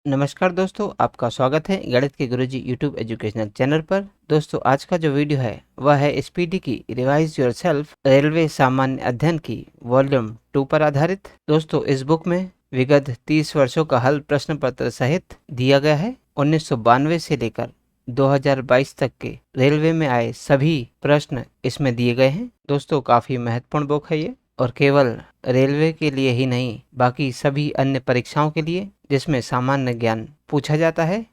नमस्कार दोस्तों, आपका स्वागत है गणित के गुरुजी यूट्यूब एजुकेशनल चैनल पर। दोस्तों, आज का जो वीडियो है वह है स्पीडी की रिवाइज योरसेल्फ रेलवे सामान्य अध्ययन की वॉल्यूम 2 पर आधारित। दोस्तों, इस बुक में विगत 30 वर्षों का हल प्रश्न पत्र सहित दिया गया है। 1992 से लेकर 2022 तक के रेलवे में आए सभी प्रश्न इसमें दिए गए हैं। दोस्तों, काफी महत्वपूर्ण बुक है ये, और केवल रेलवे के लिए ही नहीं, बाकी सभी अन्य परीक्षाओं के लिए जिसमें सामान्य ज्ञान पूछा जाता है,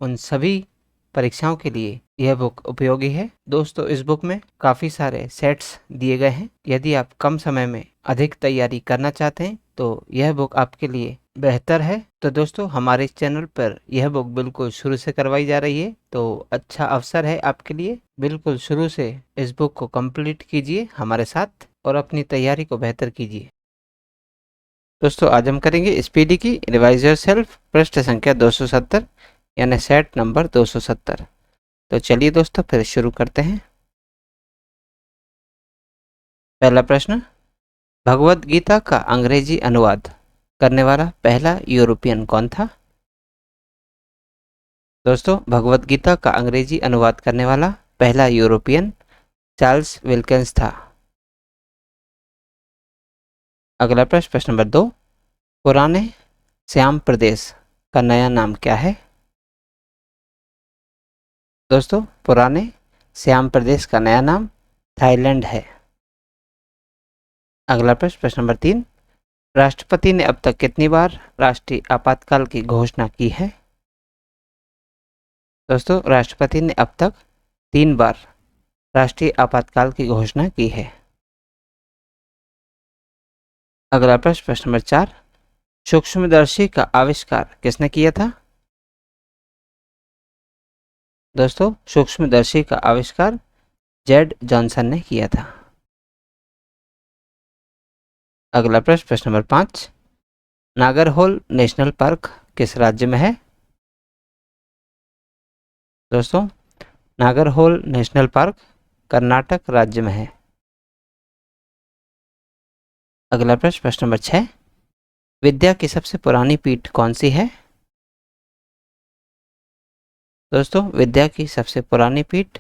उन सभी परीक्षाओं के लिए यह बुक उपयोगी है। दोस्तों, इस बुक में काफ़ी सारे सेट्स दिए गए हैं। यदि आप कम समय में अधिक तैयारी करना चाहते हैं तो यह बुक आपके लिए बेहतर है। तो दोस्तों, हमारे चैनल पर यह बुक बिल्कुल शुरू से करवाई जा रही है, तो अच्छा अवसर है आपके लिए। बिल्कुल शुरू से इस बुक को कंप्लीट कीजिए हमारे साथ और अपनी तैयारी को बेहतर कीजिए। दोस्तों, आज हम करेंगे स्पीडी की रिवाइज योरसेल्फ पृष्ठ संख्या 270 यानी सेट नंबर 270। तो चलिए दोस्तों, फिर शुरू करते हैं। पहला प्रश्न, भगवत गीता का अंग्रेजी अनुवाद करने वाला पहला यूरोपियन कौन था? दोस्तों, भगवत गीता का अंग्रेजी अनुवाद करने वाला पहला यूरोपियन चार्ल्स विल्किंस था। अगला प्रश्न, प्रश्न नंबर 2, पुराने श्याम प्रदेश का नया नाम क्या है? दोस्तों, पुराने श्याम प्रदेश का नया नाम थाईलैंड है। अगला प्रश्न, प्रश्न नंबर 3, राष्ट्रपति ने अब तक कितनी बार राष्ट्रीय आपातकाल की घोषणा की है? दोस्तों, राष्ट्रपति ने अब तक 3 बार राष्ट्रीय आपातकाल की घोषणा की है। अगला प्रश्न, प्रश्न नंबर 4, सूक्ष्मदर्शी का आविष्कार किसने किया था? दोस्तों, सूक्ष्मदर्शी का आविष्कार जेड जॉनसन ने किया था। अगला प्रश्न, प्रश्न नंबर 5, नागरहोल नेशनल पार्क किस राज्य में है? दोस्तों, नागरहोल नेशनल पार्क कर्नाटक राज्य में है। अगला प्रश्न, प्रश्न नंबर 6, विद्या की सबसे पुरानी पीठ कौन सी है? दोस्तों, विद्या की सबसे पुरानी पीठ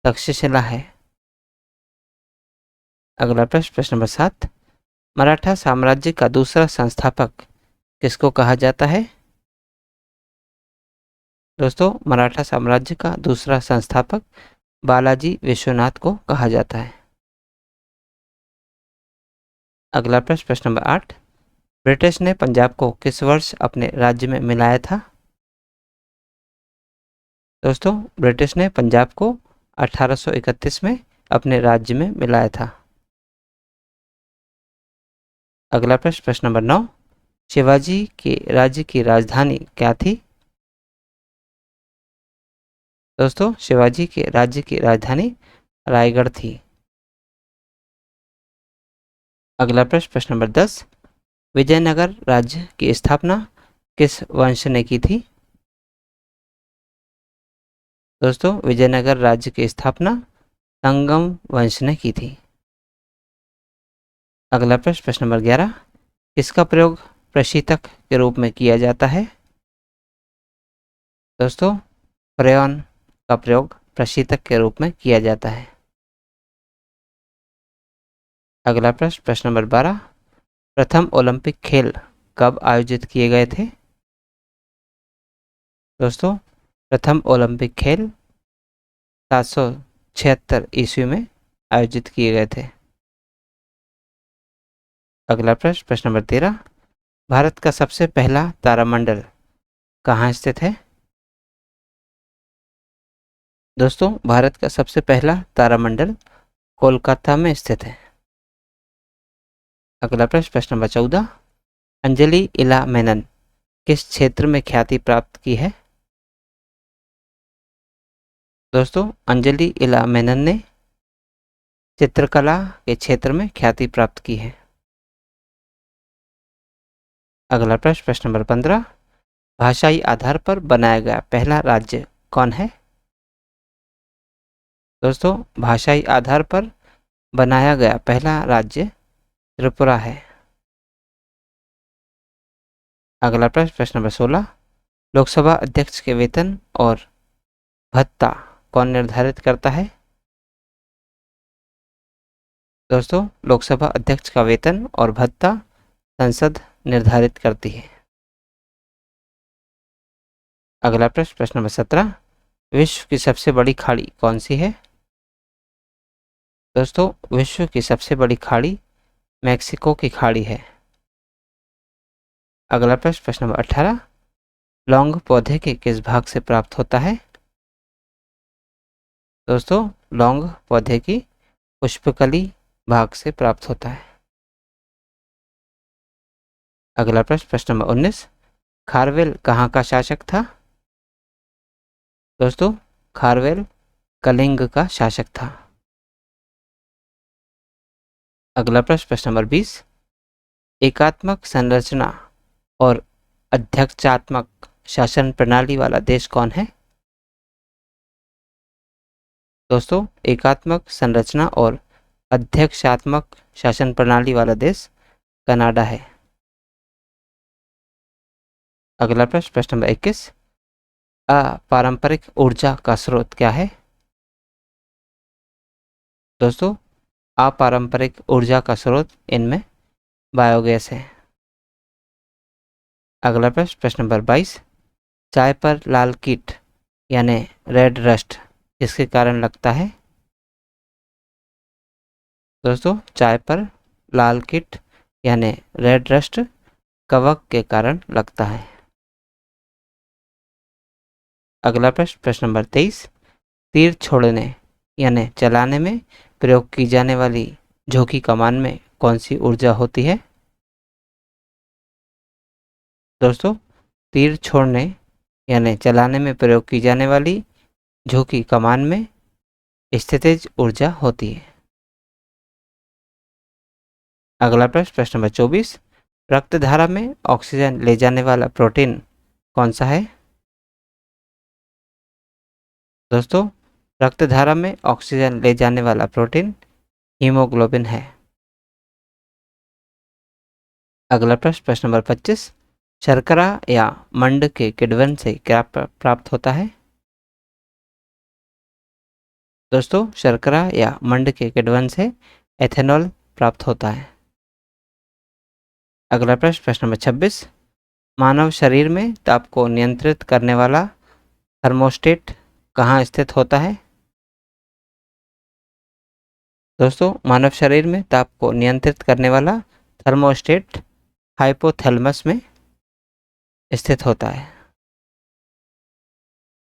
तक्षशिला है। अगला प्रश्न, प्रश्न नंबर 7, मराठा साम्राज्य का दूसरा संस्थापक किसको कहा जाता है? दोस्तों, मराठा साम्राज्य का दूसरा संस्थापक बालाजी विश्वनाथ को कहा जाता है। अगला प्रश्न, प्रश्न नंबर 8, ब्रिटिश ने पंजाब को किस वर्ष अपने राज्य में मिलाया था? दोस्तों, ब्रिटिश ने पंजाब को 1831 में अपने राज्य में मिलाया था। अगला प्रश्न, प्रश्न नंबर 9, शिवाजी के राज्य की राजधानी क्या थी? दोस्तों, शिवाजी के राज्य की राजधानी रायगढ़ थी। अगला प्रश्न, प्रश्न नंबर 10, विजयनगर राज्य की स्थापना किस वंश ने की थी? दोस्तों, विजयनगर राज्य की स्थापना संगम वंश ने की थी। अगला प्रश्न, प्रश्न नंबर 11, किसका प्रयोग प्रशीतक के रूप में किया जाता है? दोस्तों, क्रेयॉन का प्रयोग प्रशीतक के रूप में किया जाता है। अगला प्रश्न, प्रश्न नंबर 12, प्रथम ओलंपिक खेल कब आयोजित किए गए थे? दोस्तों, प्रथम ओलंपिक खेल 776 ईस्वी में आयोजित किए गए थे। अगला प्रश्न, प्रश्न नंबर 13, भारत का सबसे पहला तारामंडल कहाँ स्थित है? दोस्तों, भारत का सबसे पहला तारामंडल कोलकाता में स्थित है। अगला प्रश्न, प्रश्न नंबर 14, अंजलि इला मेनन किस क्षेत्र में ख्याति प्राप्त की है? दोस्तों, अंजलि इला मेनन ने चित्रकला के क्षेत्र में ख्याति प्राप्त की है। अगला प्रश्न, प्रश्न नंबर 15, भाषाई आधार पर बनाया गया पहला राज्य कौन है? दोस्तों, भाषाई आधार पर बनाया गया पहला राज्य त्रिपुरा है। अगला प्रश्न, प्रश्न नंबर 16, लोकसभा अध्यक्ष के वेतन और भत्ता कौन निर्धारित करता है? दोस्तों, लोकसभा अध्यक्ष का वेतन और भत्ता संसद निर्धारित करती है। अगला प्रश्न, प्रश्न नंबर 17, विश्व की सबसे बड़ी खाड़ी कौन सी है? दोस्तों, विश्व की सबसे बड़ी खाड़ी मैक्सिको की खाड़ी है। अगला प्रश्न, प्रश्न नंबर 18, लौंग पौधे के किस भाग से प्राप्त होता है? दोस्तों, लौंग पौधे की पुष्पकली भाग से प्राप्त होता है। अगला प्रश्न, प्रश्न नंबर 19, खारवेल कहाँ का शासक था? दोस्तों, खारवेल कलिंग का शासक था। अगला प्रश्न, प्रश्न नंबर 20, एकात्मक संरचना और अध्यक्षात्मक शासन प्रणाली वाला देश कौन है? दोस्तों, एकात्मक संरचना और अध्यक्षात्मक शासन प्रणाली वाला देश कनाडा है। अगला प्रश्न, प्रश्न नंबर 21, अपारंपरिक ऊर्जा का स्रोत क्या है? दोस्तों, अपारंपरिक ऊर्जा का स्रोत इनमें बायोगैस है। अगला प्रश्न, प्रश्न नंबर 22, चाय पर लाल कीट यानी रेड रस्ट किसके कारण लगता है? दोस्तों, चाय पर लाल कीट यानी रेड रस्ट कवक के कारण लगता है। अगला प्रश्न, प्रश्न नंबर 23, तीर छोड़ने यानी चलाने में प्रयोग की जाने वाली झोंकी कमान में कौन सी ऊर्जा होती है? दोस्तों, तीर छोड़ने यानी चलाने में प्रयोग की जाने वाली झोंकी कमान में स्थितिज ऊर्जा होती है। अगला प्रश्न, प्रश्न नंबर 24, रक्तधारा में ऑक्सीजन ले जाने वाला प्रोटीन कौन सा है? दोस्तों, रक्तधारा में ऑक्सीजन ले जाने वाला प्रोटीन हीमोग्लोबिन है। अगला प्रश्न, प्रश्न नंबर 25, शर्करा या मंड के किण्वन से क्या प्राप्त होता है? दोस्तों, शर्करा या मंड के किण्वन से एथेनॉल प्राप्त होता है। अगला प्रश्न, प्रश्न नंबर 26, मानव शरीर में ताप को नियंत्रित करने वाला थर्मोस्टेट कहाँ स्थित होता है? दोस्तों, मानव शरीर में ताप को नियंत्रित करने वाला थर्मोस्टेट हाइपोथैलेमस में स्थित होता है।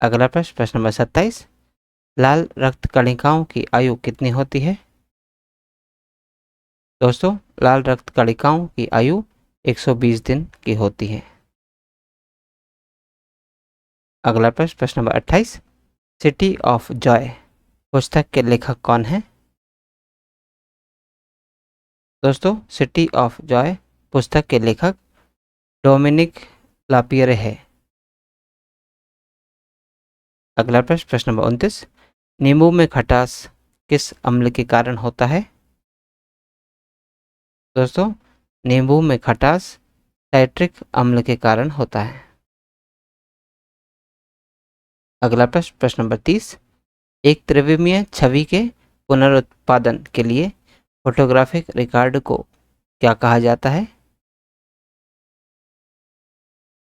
अगला प्रश्न, प्रश्न नंबर 27, लाल रक्त कणिकाओं की आयु कितनी होती है? दोस्तों, लाल रक्त कणिकाओं की आयु 120 दिन की होती है। अगला प्रश्न, प्रश्न नंबर 28, सिटी ऑफ जॉय पुस्तक के लेखक कौन है? दोस्तों, सिटी ऑफ जॉय पुस्तक के लेखक डोमिनिक लापियरे है। अगला प्रश्न, प्रश्न नंबर 29, नींबू में खटास किस अम्ल के कारण होता है? दोस्तों, नींबू में खटास साइट्रिक अम्ल के कारण होता है। अगला प्रश्न, प्रश्न नंबर 30, एक त्रिविमीय छवि के पुनरुत्पादन के लिए फोटोग्राफिक रिकॉर्ड को क्या कहा जाता है?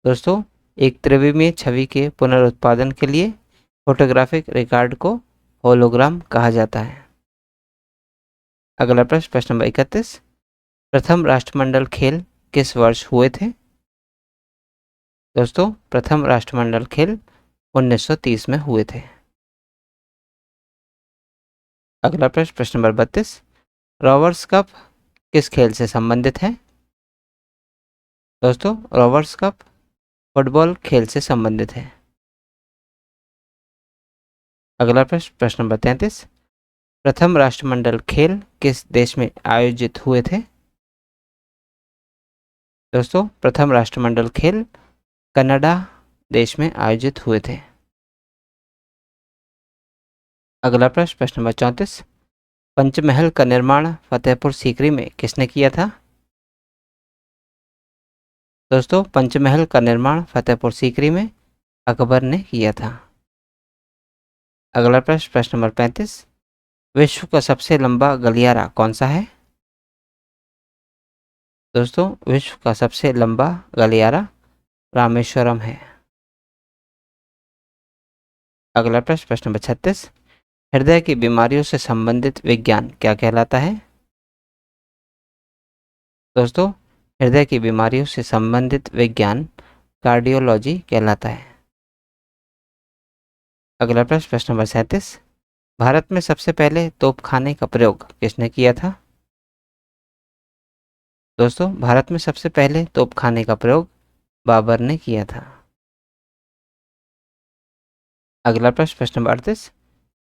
दोस्तों, एक त्रिविमीय छवि के पुनरुत्पादन के लिए फोटोग्राफिक रिकॉर्ड को होलोग्राम कहा जाता है। अगला प्रश्न, प्रश्न नंबर 31, प्रथम राष्ट्रमंडल खेल किस वर्ष हुए थे? दोस्तों, प्रथम राष्ट्रमंडल खेल 1930 में हुए थे। अगला प्रश्न, प्रश्न नंबर 32, रॉवर्स कप किस खेल से संबंधित है? दोस्तों, रॉवर्स कप फुटबॉल खेल से संबंधित है। अगला प्रश्न, प्रश्न नंबर 33, प्रथम राष्ट्रमंडल खेल किस देश में आयोजित हुए थे? दोस्तों, प्रथम राष्ट्रमंडल खेल कनाडा देश में आयोजित हुए थे। अगला प्रश्न, प्रश्न नंबर 34, पंचमहल का निर्माण फतेहपुर सीकरी में किसने किया था? दोस्तों, पंचमहल का निर्माण फतेहपुर सीकरी में अकबर ने किया था। अगला प्रश्न, प्रश्न नंबर 35, विश्व का सबसे लंबा गलियारा कौन सा है? दोस्तों, विश्व का सबसे लंबा गलियारा रामेश्वरम है। अगला प्रश्न, प्रश्न नंबर 36, हृदय की बीमारियों से संबंधित विज्ञान क्या कहलाता है? दोस्तों, हृदय की बीमारियों से संबंधित विज्ञान कार्डियोलॉजी कहलाता है। अगला प्रश्न, प्रश्न नंबर 37, भारत में सबसे पहले तोपखाने का प्रयोग किसने किया था? दोस्तों, भारत में सबसे पहले तोपखाने का प्रयोग बाबर ने किया था। अगला प्रश्न, प्रश्न नंबर 38,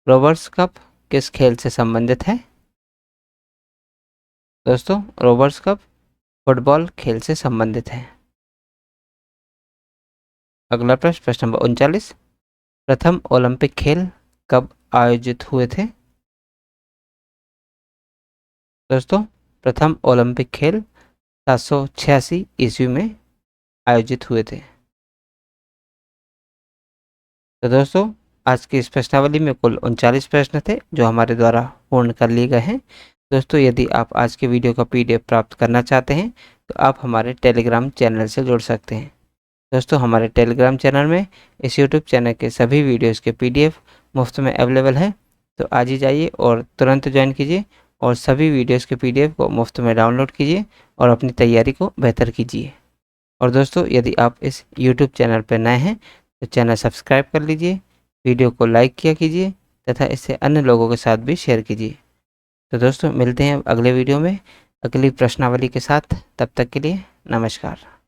रोबर्ट्स कप किस खेल से संबंधित है? दोस्तों, रोबर्ट्स कप फुटबॉल खेल से संबंधित है। अगला प्रश्न, प्रश्न नंबर 39, प्रथम ओलंपिक खेल कब आयोजित हुए थे? दोस्तों, प्रथम ओलंपिक खेल 786 ईस्वी में आयोजित हुए थे। तो दोस्तों, आज की इस प्रश्नावली में कुल 39 प्रश्न थे जो हमारे द्वारा पूर्ण कर लिए गए हैं। दोस्तों, यदि आप आज के वीडियो का PDF प्राप्त करना चाहते हैं तो आप हमारे टेलीग्राम चैनल से जुड़ सकते हैं। दोस्तों, हमारे टेलीग्राम चैनल में इस YouTube चैनल के सभी वीडियोस के PDF मुफ्त में अवेलेबल है। तो आज ही जाइए और तुरंत ज्वाइन कीजिए और सभी वीडियोस के PDF को मुफ्त में डाउनलोड कीजिए और अपनी तैयारी को बेहतर कीजिए। और दोस्तों, यदि आप इस YouTube चैनल पर नए हैं तो चैनल सब्सक्राइब कर लीजिए, वीडियो को लाइक किया कीजिए तथा इसे अन्य लोगों के साथ भी शेयर कीजिए। तो दोस्तों, मिलते हैं अगले वीडियो में अगली प्रश्नावली के साथ। तब तक के लिए नमस्कार।